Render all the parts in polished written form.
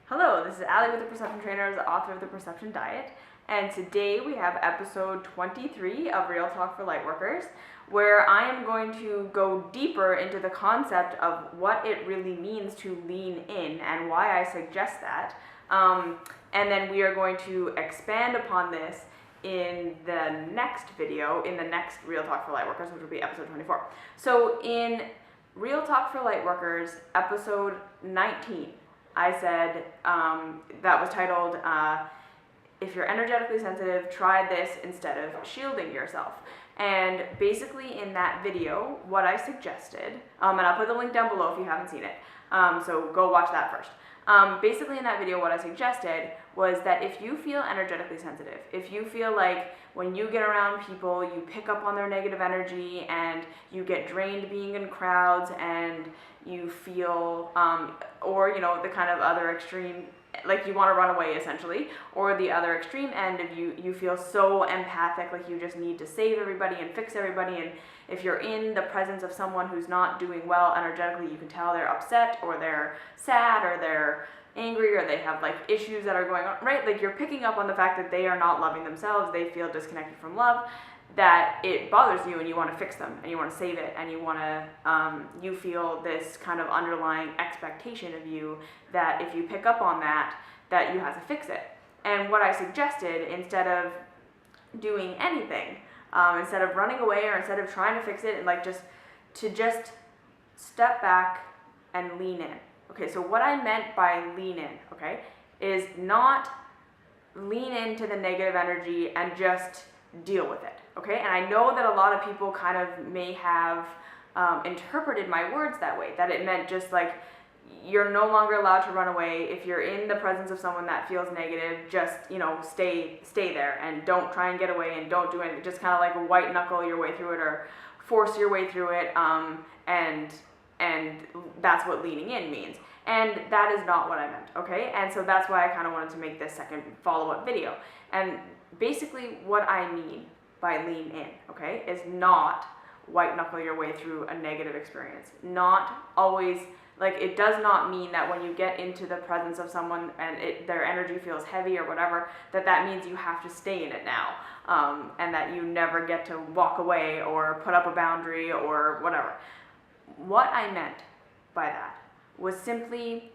Hello, this is Allie with the Perception Trainer, the author of The Perception Diet, and today we have episode 23 of Real Talk for Lightworkers, where I am going to go deeper into the concept of what it really means to lean in and why I suggest that. And then we are going to expand upon this in the next video, in the next Real Talk for Lightworkers, which will be episode 24. So in Real Talk for Lightworkers, episode 19, I said, that was titled, if you're energetically sensitive, try this instead of shielding yourself. And basically in that video, what I suggested, and I'll put the link down below if you haven't seen it, so go watch that first. Basically in that video, what I suggested was that if you feel energetically sensitive, if you feel like when you get around people, you pick up on their negative energy and you get drained being in crowds and you feel, or the kind of other extreme, like you want to run away essentially, or the other extreme end of you feel so empathic, like you just need to save everybody and fix everybody, and if you're in the presence of someone who's not doing well energetically, you can tell they're upset or they're sad or they're angry or they have like issues that are going on, right? Like you're picking up on the fact that they are not loving themselves, they feel disconnected from love, that it bothers you and you want to fix them and you want to save it and you want to, you feel this kind of underlying expectation of you that if you pick up on that you have to fix it. And what I suggested, instead of doing anything, instead of running away or instead of trying to fix it, and like just step back and lean in. Okay, so what I meant by lean in, okay, is not lean into the negative energy and just deal with it, okay? And I know that a lot of people kind of may have interpreted my words that way, that it meant just like you're no longer allowed to run away. If you're in the presence of someone that feels negative, just, stay there and don't try and get away and don't do anything. Just kind of like white knuckle your way through it or force your way through it, and that's what leaning in means. And that is not what I meant, okay? And so that's why I kind of wanted to make this second follow-up video. And basically what I mean by lean in, okay, is not white knuckle your way through a negative experience. Not always, like it does not mean that when you get into the presence of someone and their energy feels heavy or whatever, that means you have to stay in it now, and that you never get to walk away or put up a boundary or whatever. What I meant by that was simply,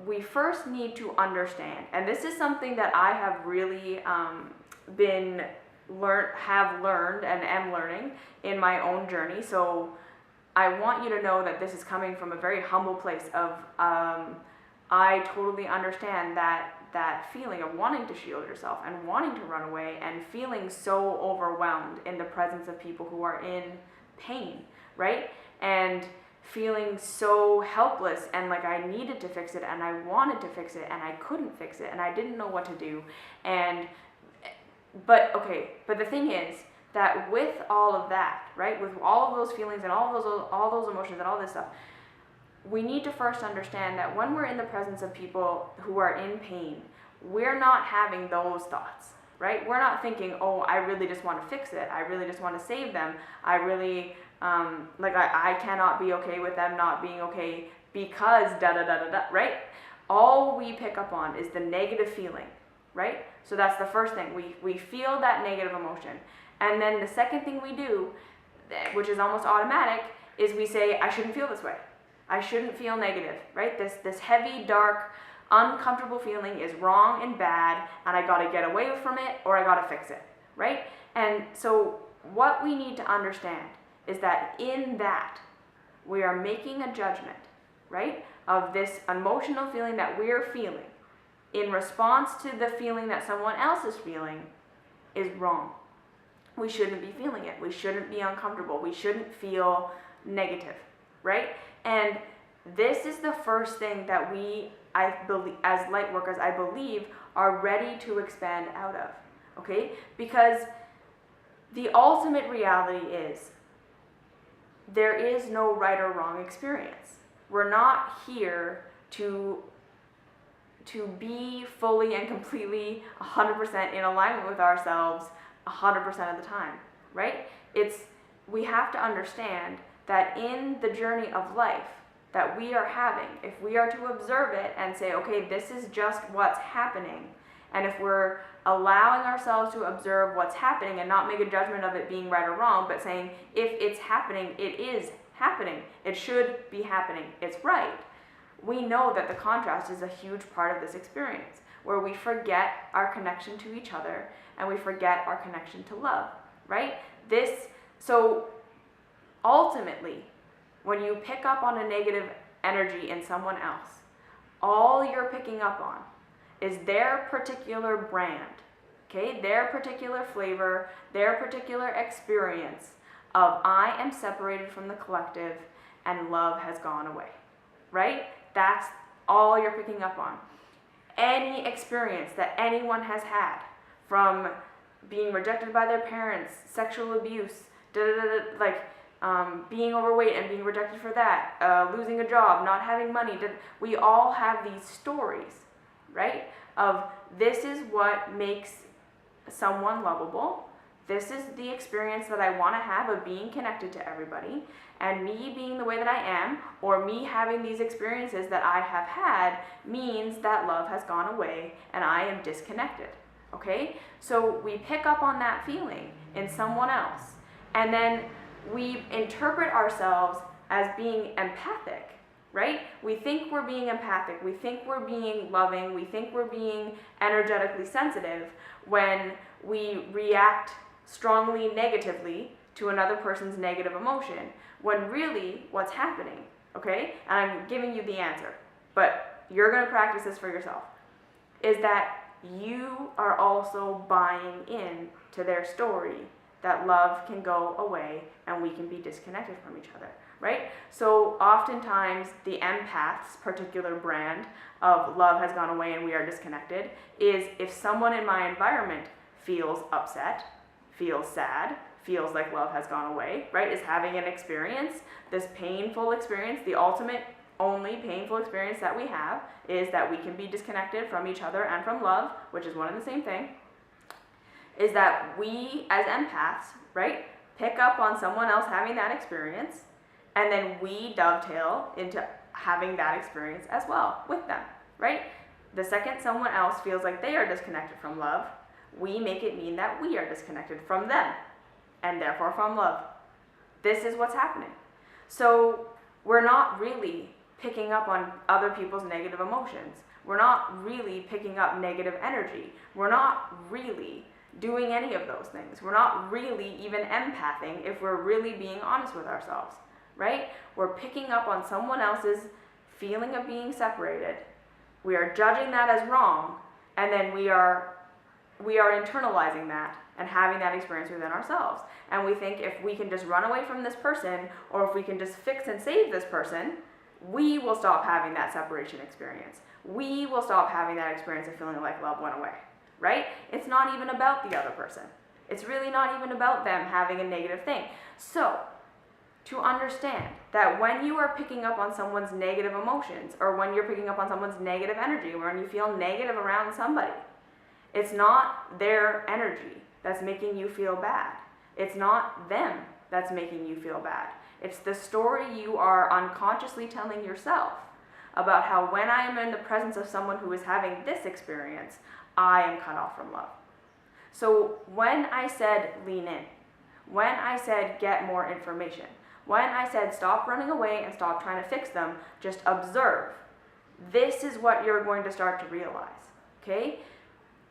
we first need to understand, and this is something that I have really have learned and am learning in my own journey. So I want you to know that this is coming from a very humble place of I totally understand that feeling of wanting to shield yourself and wanting to run away and feeling so overwhelmed in the presence of people who are in pain, right? And feeling so helpless and like I needed to fix it and I wanted to fix it and I couldn't fix it and I didn't know what to do. But the thing is that with all of that, right, with all of those feelings and all those emotions and all this stuff, we need to first understand that when we're in the presence of people who are in pain, we're not having those thoughts, right? We're not thinking, oh, I really just want to fix it. I really just want to save them. I really, I cannot be okay with them not being okay because da-da-da-da-da, right? All we pick up on is the negative feeling, right? So that's the first thing. We feel that negative emotion. And then the second thing we do, which is almost automatic, is we say, I shouldn't feel this way. I shouldn't feel negative, right? This heavy, dark, uncomfortable feeling is wrong and bad, and I gotta get away from it or I gotta fix it, right? And so what we need to understand is that in that, we are making a judgment, right, of this emotional feeling that we're feeling in response to the feeling that someone else is feeling is wrong. We shouldn't be feeling it. We shouldn't be uncomfortable. We shouldn't feel negative, right? And this is the first thing that I believe, as light workers, I believe, are ready to expand out of, okay? Because the ultimate reality is there is no right or wrong experience. We're not here to be fully and completely 100% in alignment with ourselves 100% of the time, right? We have to understand that in the journey of life, that we are having, if we are to observe it and say, okay, this is just what's happening, and if we're allowing ourselves to observe what's happening and not make a judgment of it being right or wrong, but saying, if it's happening, it is happening. It should be happening. It's right. We know that the contrast is a huge part of this experience, where we forget our connection to each other and we forget our connection to love, right? So ultimately, when you pick up on a negative energy in someone else, all you're picking up on is their particular brand, okay? Their particular flavor, their particular experience of I am separated from the collective and love has gone away, right? That's all you're picking up on. Any experience that anyone has had, from being rejected by their parents, sexual abuse, being overweight and being rejected for that, losing a job, not having money, we all have these stories, right? Of this is what makes someone lovable. This is the experience that I want to have of being connected to everybody, and me being the way that I am, or me having these experiences that I have had, means that love has gone away and I am disconnected, okay? So we pick up on that feeling in someone else, and then we interpret ourselves as being empathic, right? We think we're being empathic, we think we're being loving, we think we're being energetically sensitive when we react strongly negatively to another person's negative emotion, when really what's happening, okay? And I'm giving you the answer, but you're going to practice this for yourself, is that you are also buying in to their story that love can go away and we can be disconnected from each other, right? So oftentimes the empath's particular brand of love has gone away and we are disconnected is if someone in my environment feels upset, feels sad, feels like love has gone away, right? Is having an experience, this painful experience, the ultimate only painful experience that we have is that we can be disconnected from each other and from love, which is one and the same thing, is that we as empaths, right, pick up on someone else having that experience, and then we dovetail into having that experience as well with them, right? The second someone else feels like they are disconnected from love, we make it mean that we are disconnected from them, and therefore from love. This is what's happening. So we're not really picking up on other people's negative emotions. We're not really picking up negative energy. We're not really doing any of those things. We're not really even empathing if we're really being honest with ourselves, right? We're picking up on someone else's feeling of being separated. We are judging that as wrong, and then we are internalizing that and having that experience within ourselves. And we think if we can just run away from this person, or if we can just fix and save this person, we will stop having that separation experience. We will stop having that experience of feeling like love went away, right? It's not even about the other person. It's really not even about them having a negative thing. So, to understand that when you are picking up on someone's negative emotions, or when you're picking up on someone's negative energy, when you feel negative around somebody, it's not their energy that's making you feel bad. It's not them that's making you feel bad. It's the story you are unconsciously telling yourself about how when I am in the presence of someone who is having this experience, I am cut off from love. So when I said lean in, when I said get more information, when I said stop running away and stop trying to fix them, just observe, this is what you're going to start to realize, okay?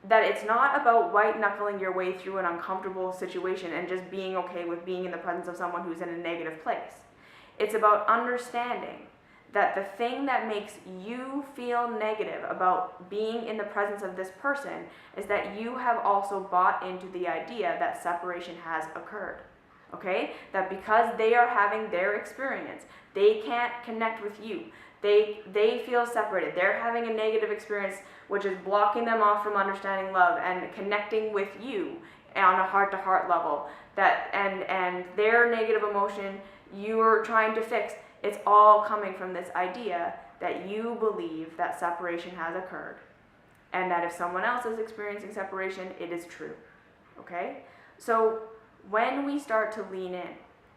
That it's not about white-knuckling your way through an uncomfortable situation and just being okay with being in the presence of someone who's in a negative place. It's about understanding that the thing that makes you feel negative about being in the presence of this person is that you have also bought into the idea that separation has occurred, okay? That because they are having their experience, they can't connect with you. They feel separated. They're having a negative experience, which is blocking them off from understanding love and connecting with you on a heart-to-heart level. And their negative emotion you're trying to fix. It's all coming from this idea that you believe that separation has occurred, and that if someone else is experiencing separation, it is true. Okay? So when we start to lean in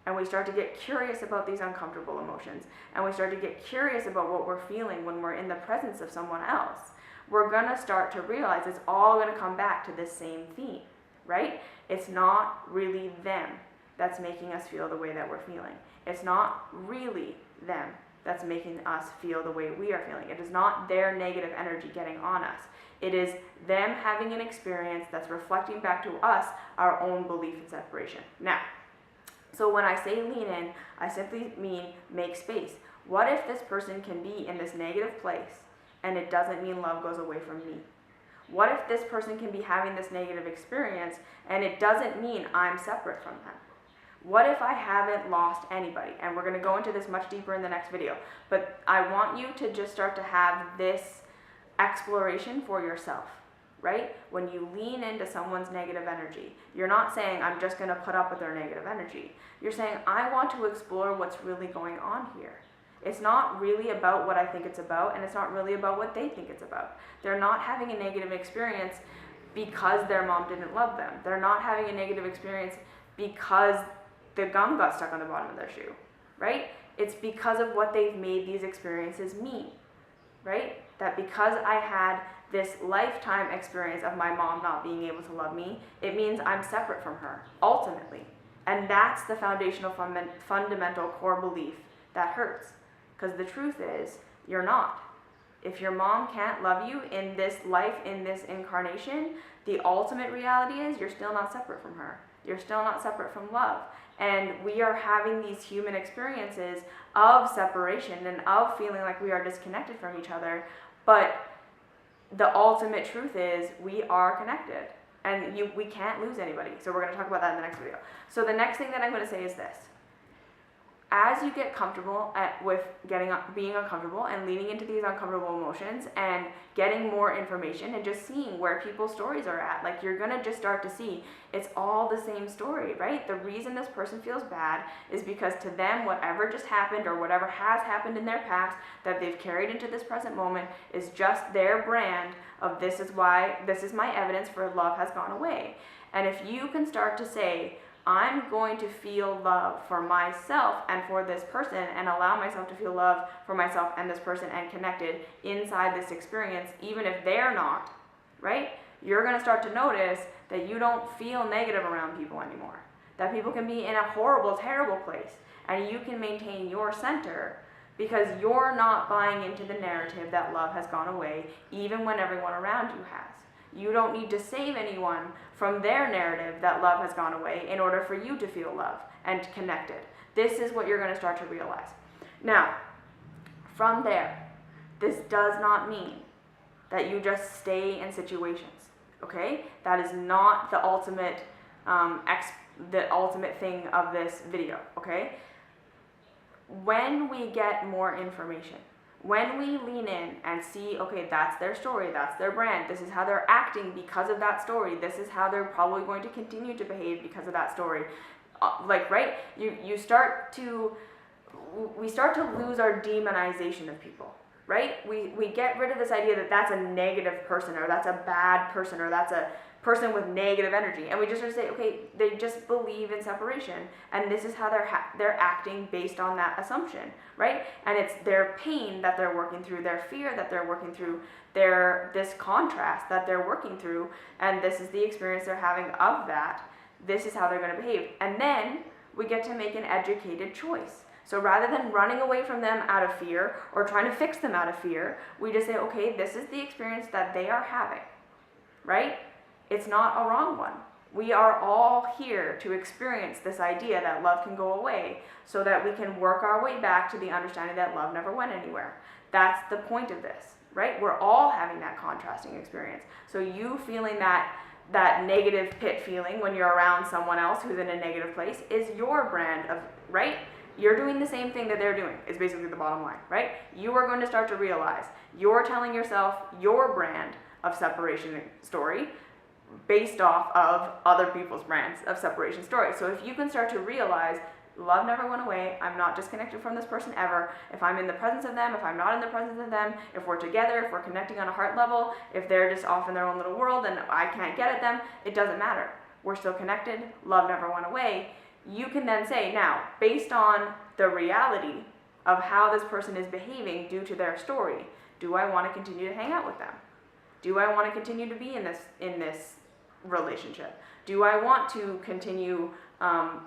and we start to get curious about these uncomfortable emotions, and we start to get curious about what we're feeling when we're in the presence of someone else, we're going to start to realize it's all going to come back to this same theme, right? It's not really them that's making us feel the way that we're feeling. It's not really them that's making us feel the way we are feeling. It is not their negative energy getting on us. It is them having an experience that's reflecting back to us our own belief in separation. Now, so when I say lean in, I simply mean make space. What if this person can be in this negative place and it doesn't mean love goes away from me? What if this person can be having this negative experience and it doesn't mean I'm separate from them? What if I haven't lost anybody? And we're going to go into this much deeper in the next video. But I want you to just start to have this exploration for yourself, right? When you lean into someone's negative energy, you're not saying, I'm just going to put up with their negative energy. You're saying, I want to explore what's really going on here. It's not really about what I think it's about, and it's not really about what they think it's about. They're not having a negative experience because their mom didn't love them. They're not having a negative experience because the gum got stuck on the bottom of their shoe, right? It's because of what they've made these experiences mean, right? That because I had this lifetime experience of my mom not being able to love me, it means I'm separate from her, ultimately. And that's the foundational fundamental core belief that hurts. Because the truth is, you're not. If your mom can't love you in this life, in this incarnation, the ultimate reality is you're still not separate from her. You're still not separate from love. And we are having these human experiences of separation and of feeling like we are disconnected from each other. But the ultimate truth is we are connected. And we can't lose anybody. So we're going to talk about that in the next video. So the next thing that I'm going to say is this. As you get comfortable with being uncomfortable and leaning into these uncomfortable emotions and getting more information and just seeing where people's stories are at, like you're gonna just start to see it's all the same story, right? The reason this person feels bad is because to them, whatever just happened or whatever has happened in their past that they've carried into this present moment is just their brand of this is my evidence for love has gone away. And if you can start to say, I'm going to feel love for myself and for this person and allow myself to feel love for myself and this person and connected inside this experience, even if they're not, right? You're going to start to notice that you don't feel negative around people anymore. That people can be in a horrible, terrible place and you can maintain your center because you're not buying into the narrative that love has gone away even when everyone around you has. You don't need to save anyone from their narrative that love has gone away in order for you to feel love and connected. This is what you're going to start to realize. Now, from there, this does not mean that you just stay in situations, okay? That is not the ultimate thing of this video, okay? When we get more information, when we lean in and see, okay, that's their story, that's their brand, this is how they're acting because of that story, this is how they're probably going to continue to behave because of that story, right? We start to lose our demonization of people, right? We get rid of this idea that that's a negative person or that's a bad person or that's a person with negative energy, and we just sort of say, okay, they just believe in separation, and this is how they're acting based on that assumption, right? And it's their pain that they're working through, their fear that they're working through, this contrast that they're working through, and this is the experience they're having of that. This is how they're going to behave, and then we get to make an educated choice. So rather than running away from them out of fear or trying to fix them out of fear, we just say, okay, this is the experience that they are having, right? It's not a wrong one. We are all here to experience this idea that love can go away so that we can work our way back to the understanding that love never went anywhere. That's the point of this, right? We're all having that contrasting experience. So you feeling that negative pit feeling when you're around someone else who's in a negative place is your brand of, right? You're doing the same thing that they're doing is basically the bottom line, right? You are going to start to realize you're telling yourself your brand of separation story based off of other people's brands of separation story. So if you can start to realize love never went away, I'm not disconnected from this person ever, if I'm in the presence of them, if I'm not in the presence of them, if we're together, if we're connecting on a heart level, if they're just off in their own little world and I can't get at them, it doesn't matter. We're still connected, love never went away. you can then say, now, based on the reality of how this person is behaving due to their story, do I want to continue to hang out with them? Do I want to continue to be in this relationship? Do I want to continue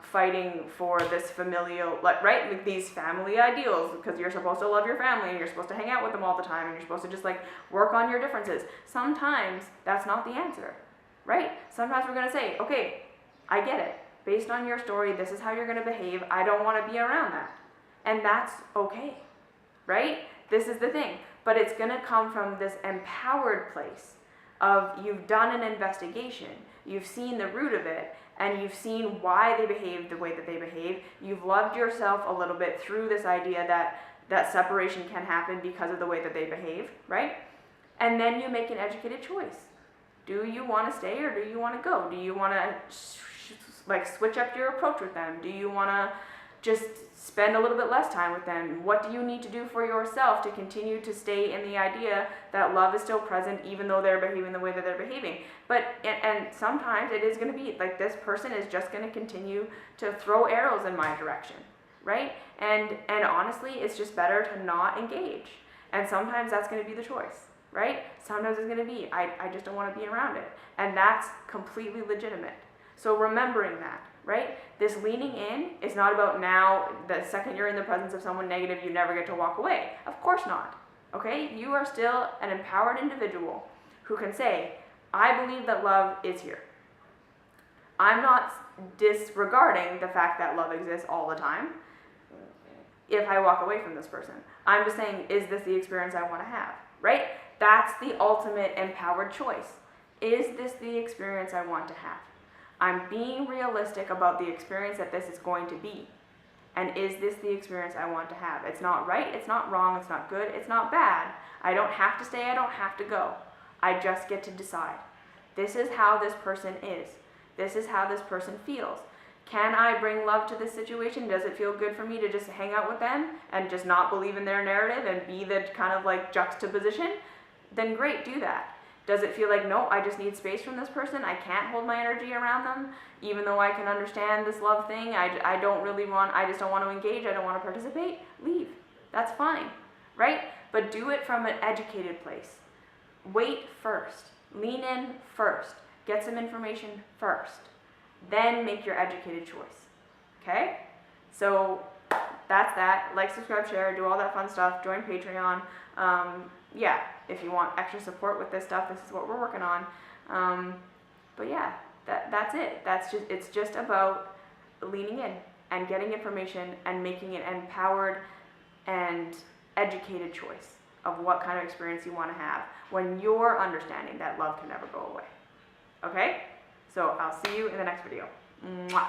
fighting for this familial, right? Like these family ideals, because you're supposed to love your family and you're supposed to hang out with them all the time and you're supposed to just like work on your differences. Sometimes that's not the answer, right? Sometimes we're going to say, okay, I get it. Based on your story, this is how you're going to behave. I don't want to be around that. And that's okay, right? This is the thing. But it's going to come from this empowered place of you've done an investigation, you've seen the root of it, and you've seen why they behave the way that they behave. You've loved yourself a little bit through this idea that separation can happen because of the way that they behave, right? And then you make an educated choice. Do you want to stay or do you want to go? Do you want to switch up your approach with them? Do you want to just spend a little bit less time with them? What do you need to do for yourself to continue to stay in the idea that love is still present even though they're behaving the way that they're behaving? But and sometimes it is going to be like this person is just going to continue to throw arrows in my direction, right? And honestly, it's just better to not engage. And sometimes that's going to be the choice, right? Sometimes it's going to be I just don't want to be around it. And that's completely legitimate. So remembering that, right? This leaning in is not about now, the second you're in the presence of someone negative, you never get to walk away. Of course not, okay? You are still an empowered individual who can say, I believe that love is here. I'm not disregarding the fact that love exists all the time if I walk away from this person. I'm just saying, is this the experience I want to have, right? That's the ultimate empowered choice. Is this the experience I want to have? I'm being realistic about the experience that this is going to be. And is this the experience I want to have? It's not right, it's not wrong, it's not good, it's not bad. I don't have to stay, I don't have to go. I just get to decide. This is how this person is. This is how this person feels. Can I bring love to this situation? Does it feel good for me to just hang out with them and just not believe in their narrative and be the kind of like juxtaposition? Then great, do that. Does it feel like, no, I just need space from this person, I can't hold my energy around them, even though I can understand this love thing, I just don't want to engage, I don't want to participate? Leave. That's fine, right? But do it from an educated place. Wait first. Lean in first. Get some information first. Then make your educated choice. Okay? So that's that. Like, subscribe, share, do all that fun stuff. Join Patreon. Yeah, if you want extra support with this stuff, this is what we're working on. But yeah, that's it. It's just about leaning in and getting information and making an empowered and educated choice of what kind of experience you want to have when you're understanding that love can never go away. Okay? So I'll see you in the next video. Mwah.